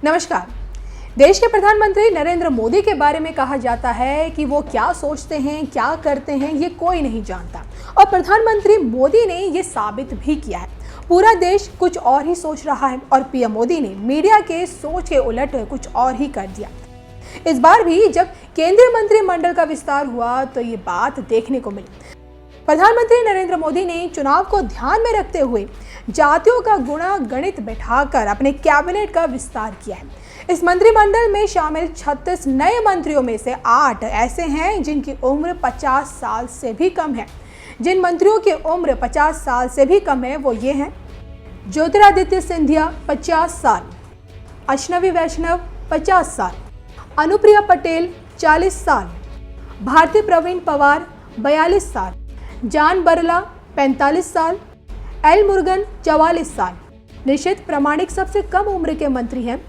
नमस्कार। देश के प्रधानमंत्री नरेंद्र मोदी के बारे में कहा जाता है कि वो क्या सोचते हैं, क्या करते हैं, ये कोई नहीं जानता। और प्रधानमंत्री मोदी ने ये साबित भी किया है। पूरा देश कुछ और ही सोच रहा है और पीएम मोदी ने मीडिया के सोच के उलट कुछ और ही कर दिया। इस बार भी जब केंद्रीय मंत्रिमंडल का विस्तार हुआ तो ये बात देखने को मिली। प्रधानमंत्री नरेंद्र मोदी ने चुनाव को ध्यान में रखते हुए जातियों का गुणा गणित बैठाकर अपने कैबिनेट का विस्तार किया है। इस मंत्रिमंडल में शामिल 36 नए मंत्रियों में से 8 ऐसे हैं जिनकी उम्र 50 साल से भी कम है। जिन मंत्रियों की उम्र 50 साल से भी कम है वो ये हैं: ज्योतिरादित्य सिंधिया 50 साल, अश्विनी वैष्णव 50 साल, अनुप्रिया पटेल 40 साल, भारती प्रवीण पवार 42 साल, जान बरला 45 साल, एल मुरुगन 44 साल। निशित प्रामाणिक सबसे कम उम्र के मंत्री हैं,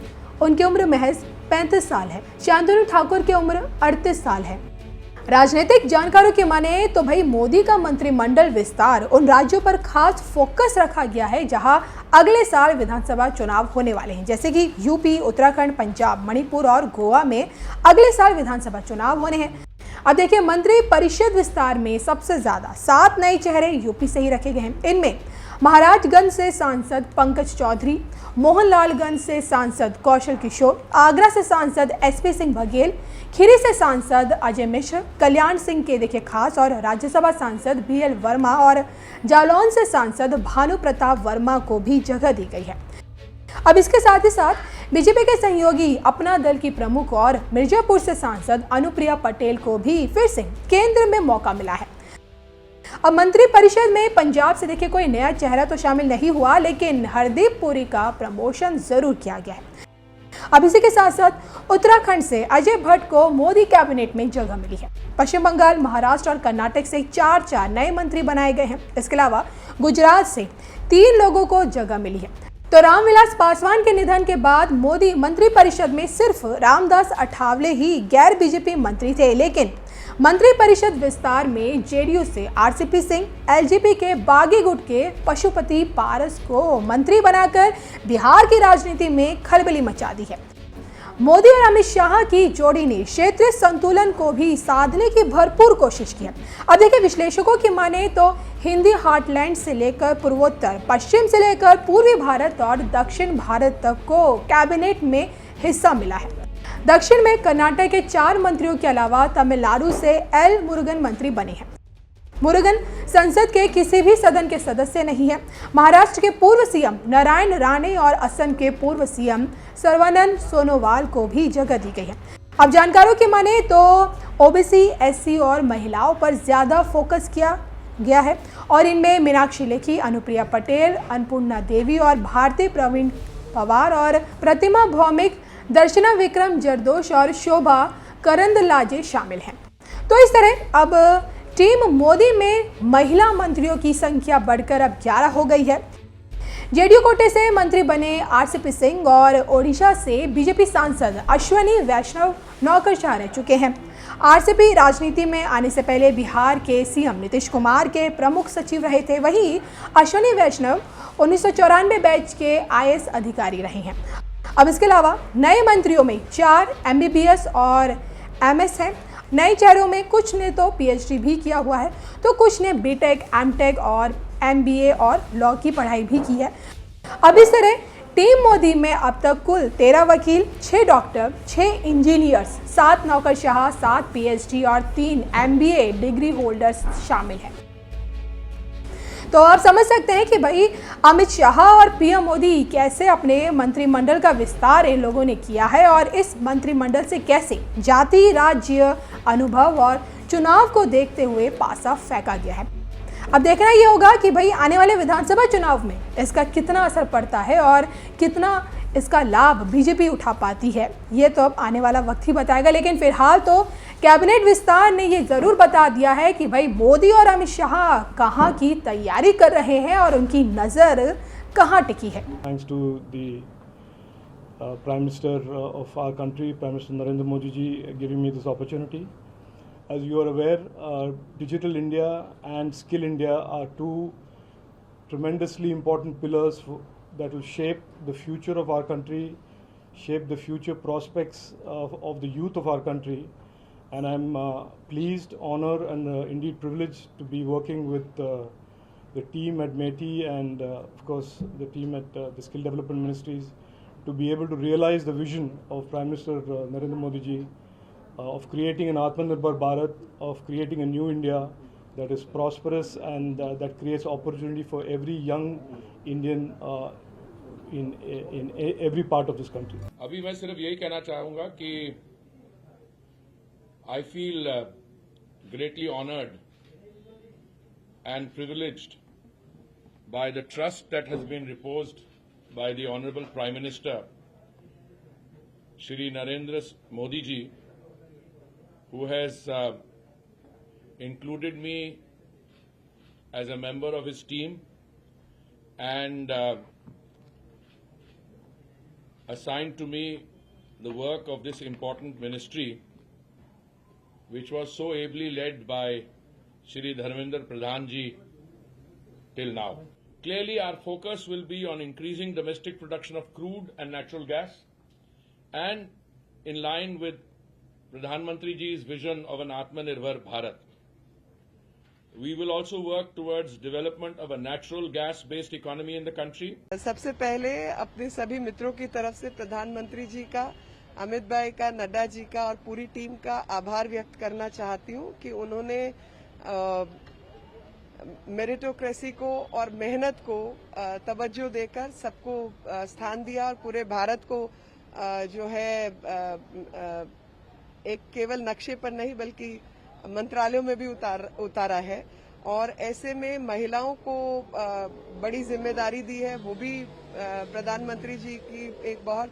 उनकी उम्र महज 35 साल है। शांतनु ठाकुर की उम्र 38 साल है। राजनीतिक जानकारों की माने तो भाई मोदी का मंत्रिमंडल विस्तार उन राज्यों पर खास फोकस रखा गया है जहां अगले साल विधानसभा चुनाव होने वाले हैं, जैसे कि यूपी, उत्तराखंड, पंजाब, मणिपुर और गोवा में अगले साल विधानसभा चुनाव होने हैं। अब देखिए, मंत्री परिषद विस्तार में सबसे ज्यादा 7 नए चेहरे यूपी से ही रखे गए हैं। इनमें महाराजगंज से सांसद पंकज चौधरी, मोहनलालगंज से सांसद कौशल किशोर, आगरा से सांसद एसपी सिंह बघेल, खीरी से सांसद अजय मिश्र, कल्याण सिंह के देखिए खास और राज्यसभा सांसद बीएल वर्मा और जालौन से सांसद भानु प्रताप वर्मा को भी जगह दी गई है। अब इसके साथ ही साथ बीजेपी के सहयोगी अपना दल की प्रमुख और मिर्जापुर से सांसद अनुप्रिया पटेल को भी फिर से केंद्र में मौका मिला है। अब मंत्री परिषद में पंजाब से देखिए कोई नया चेहरा तो शामिल नहीं हुआ, लेकिन हरदीप पुरी का प्रमोशन जरूर किया गया है। अब इसी के साथ साथ उत्तराखंड से अजय भट्ट को मोदी कैबिनेट में जगह मिली है। पश्चिम बंगाल, महाराष्ट्र और कर्नाटक से 4 नए मंत्री बनाए गए हैं। इसके अलावा गुजरात से 3 लोगों को जगह मिली है। तो रामविलास पासवान के निधन के बाद मोदी मंत्रिपरिषद में सिर्फ रामदास अठावले ही गैर बीजेपी मंत्री थे, लेकिन मंत्रिपरिषद विस्तार में जेडीयू से आरसीपी सिंह, एलजेपी के बागी गुट के पशुपति पारस को मंत्री बनाकर बिहार की राजनीति में खलबली मचा दी है। मोदी और अमित शाह की जोड़ी ने क्षेत्रीय संतुलन को भी साधने की भरपूर कोशिश की है। अब देखिए, विश्लेषकों की माने तो हिंदी हार्टलैंड से लेकर पूर्वोत्तर, पश्चिम से लेकर पूर्वी भारत और दक्षिण भारत तक को कैबिनेट में हिस्सा मिला है। दक्षिण में कर्नाटक के 4 मंत्रियों के अलावा तमिलनाडु से एल मुरुगन मंत्री बने हैं। मुरुगन संसद के किसी भी सदन के सदस्य नहीं है। महाराष्ट्र के पूर्व सीएम नारायण राणे और असम के पूर्व सीएम सर्बानंद सोनोवाल को भी जगह दी गई है। अब जानकारों की माने तो ओबीसी, एससी और महिलाओं पर ज्यादा फोकस किया गया है और इनमें मीनाक्षी लेखी, अनुप्रिया पटेल, अन्नपूर्णा देवी और भारती प्रवीण पवार और प्रतिमा भौमिक, दर्शना विक्रम जरदोश और शोभा करंदलाजे शामिल हैं। तो इस तरह अब टीम मोदी में महिला मंत्रियों की संख्या बढ़कर अब 11 हो गई है। जेडीयू कोटे से मंत्री बने आरसीपी सिंह और ओडिशा से बीजेपी सांसद अश्विनी वैष्णव नौकरशाह रह चुके हैं। आरसीपी राजनीति में आने से पहले बिहार के सीएम नीतीश कुमार के प्रमुख सचिव रहे थे। वहीं अश्विनी वैष्णव 1994 बैच के आईएएस अधिकारी रहे हैं। अब इसके अलावा नए मंत्रियों में 4 एमबीबीएस और एमएस हैं। नए चेहरों में कुछ ने तो पीएचडी भी किया हुआ है, तो कुछ ने बीटेक, एमटेक और एमबीए और लॉ की पढ़ाई भी की है। अब इस तरह टीम मोदी में अब तक कुल 13 वकील, 6 डॉक्टर, 6 इंजीनियर्स, 7 नौकरशाह, 7 पीएचडी और 3 एमबीए डिग्री होल्डर्स शामिल हैं। तो आप समझ सकते हैं कि भाई अमित शाह और पीएम मोदी कैसे अपने मंत्रिमंडल का विस्तार इन लोगों ने किया है और इस मंत्रिमंडल से कैसे जाति, राज्य, अनुभव और चुनाव को देखते हुए पासा फेंका गया है। अब देखना ये होगा कि भाई आने वाले विधानसभा चुनाव में इसका कितना असर पड़ता है और कितना इसका लाभ बीजेपी उठा पाती है। ये तो अब आने वाला वक्त ही बताएगा, लेकिन फिलहाल तो कैबिनेट विस्तार ने ये जरूर बता दिया है कि भाई मोदी और अमित शाह कहाँ की तैयारी कर रहे हैं और उनकी नजर कहाँ टिकी है। Thanks to the prime minister of our country, prime minister Narendra Modi ji, giving me this opportunity. As you are aware, Digital India and Skill India are two tremendously important pillars that will shape the future of our country, shape the future prospects of the youth of our country. And I'm pleased, honored, and indeed privileged to be working with the team at METI and, of course, the team at the Skill Development Ministries to be able to realize the vision of Prime Minister Narendra Modi ji of creating an Atmanirbhar Bharat, of creating a new India that is prosperous and that creates opportunity for every young Indian in every part of this country. अभी मैं सिर्फ यही कहना चाहूंगा कि I feel greatly honored and privileged by the trust that has been reposed by the Honorable Prime Minister, Shri Narendra Modi ji, who has included me as a member of his team and assigned to me the work of this important ministry, which was so ably led by Shri Dharmendra Pradhan ji till now. Clearly, our focus will be on increasing domestic production of crude and natural gas, and in line with Pradhan Mantri ji's vision of an Atmanirbhar Bharat. We will also work towards development of a natural gas-based economy in the country. सबसे पहले अपने सभी मित्रों की तरफ से प्रधानमंत्री जी का, अमित भाई का, नड्डा जी का और पूरी टीम का आभार व्यक्त करना चाहती हूँ कि उन्होंने मेरिटोक्रेसी को और मेहनत को तवज्जो देकर सबको स्थान दिया और पूरे भारत को जो है एक केवल नक्शे पर नहीं बल्कि मंत्रालयों में भी उतारा है। और ऐसे में महिलाओं को बड़ी जिम्मेदारी दी है, वो भी प्रधानमंत्री जी की एक बहुत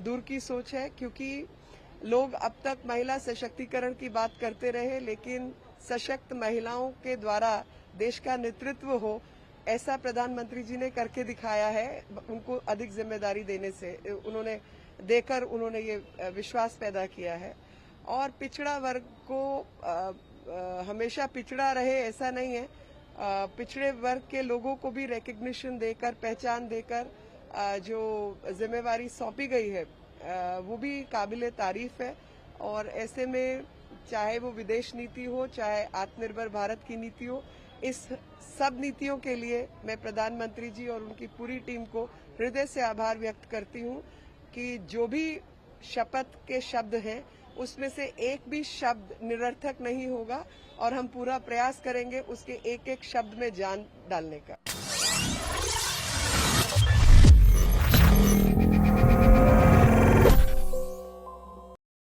दूर की सोच है, क्योंकि लोग अब तक महिला सशक्तिकरण की बात करते रहे, लेकिन सशक्त महिलाओं के द्वारा देश का नेतृत्व हो ऐसा प्रधानमंत्री जी ने करके दिखाया है। उनको अधिक जिम्मेदारी देने से उन्होंने ये विश्वास पैदा किया है। और पिछड़ा वर्ग को हमेशा पिछड़ा रहे ऐसा नहीं है, पिछड़े वर्ग के लोगों को भी रिकग्निशन देकर, पहचान देकर जो जिम्मेवारी सौंपी गई है वो भी काबिले तारीफ है। और ऐसे में चाहे वो विदेश नीति हो, चाहे आत्मनिर्भर भारत की नीति हो, इस सब नीतियों के लिए मैं प्रधानमंत्री जी और उनकी पूरी टीम को हृदय से आभार व्यक्त करती हूं कि जो भी शपथ के शब्द हैं उसमें से एक भी शब्द निरर्थक नहीं होगा और हम पूरा प्रयास करेंगे उसके एक एक शब्द में जान डालने का।